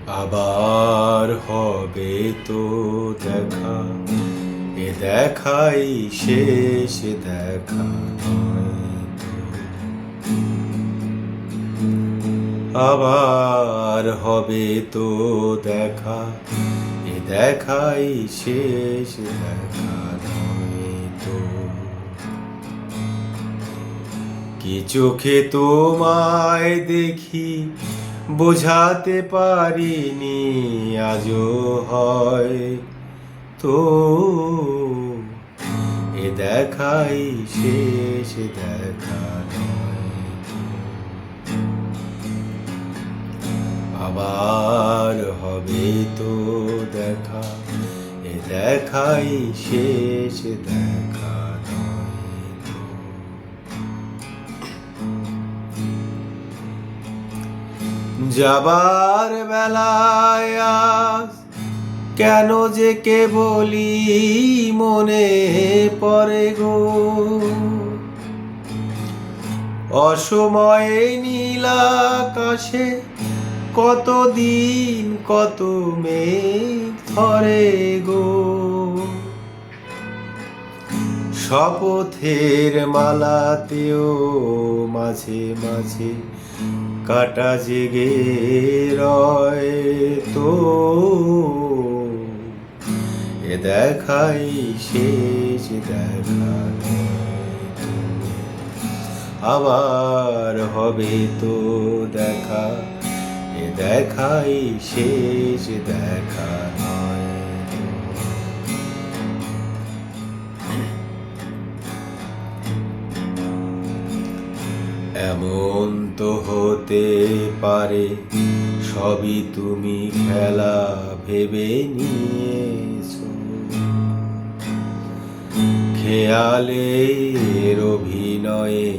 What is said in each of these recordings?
আবার হবে তো দেখা, এ দেখাই শেষ দেখা নয় তো। আবার হবে তো দেখা, এ দেখাই শেষ দেখা নয় তো। কি চোখে তোমায় দেখি বোঝাতে পারিনি আজও হয় তো, এ দেখাই শেষ দেখা নয় তো। আবার হবে তো দেখা, এ দেখাই শেষ দেখা নয় তো। যাবার বেলায় আজ কেন যে কেবলই মনে পড়ে গো, অসময়ে নীল আকাশে কতদিন কত মেঘ ধরে গো। শপথের মালাতেও মাঝে মাঝে কাটা জেগে রয় তো, এ দেখাই শেষ দেখা নয় তো। আবার হবে তো দেখা, এ দেখাই শেষ দেখা নয় তো। এমন তো হতে পারে সবই তুমি খেলা ভেবে নিয়েছো, খেয়ালের অভিনয়ে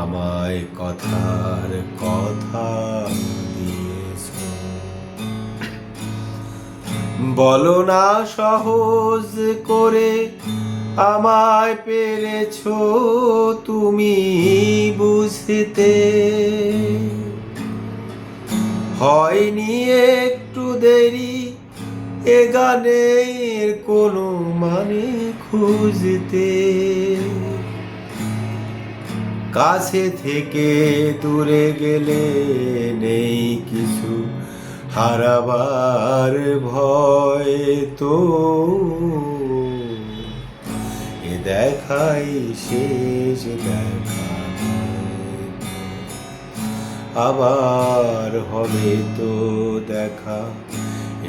আমায় কথার কথা দিয়েছো। বলো না সহজ করে আমায় পেরেছো তুমি বুঝতে, হয়নি একটু দেরি এ গানের কোনো মানে খুঁজতে। কাছে থেকে দূরে গেলে নেই কিছু হারাবার ভয় তো, এ দেখাই শেষ দেখা নয় তো। আবার হবে তো দেখা,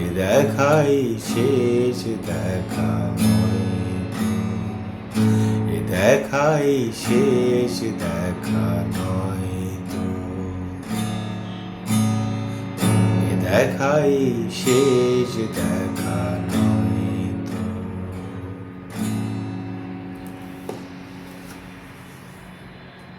এ দেখাই শেষ দেখা নয় তো। এ দেখাই শেষ দেখা নয় তো। এ দেখাই শেষ দেখা।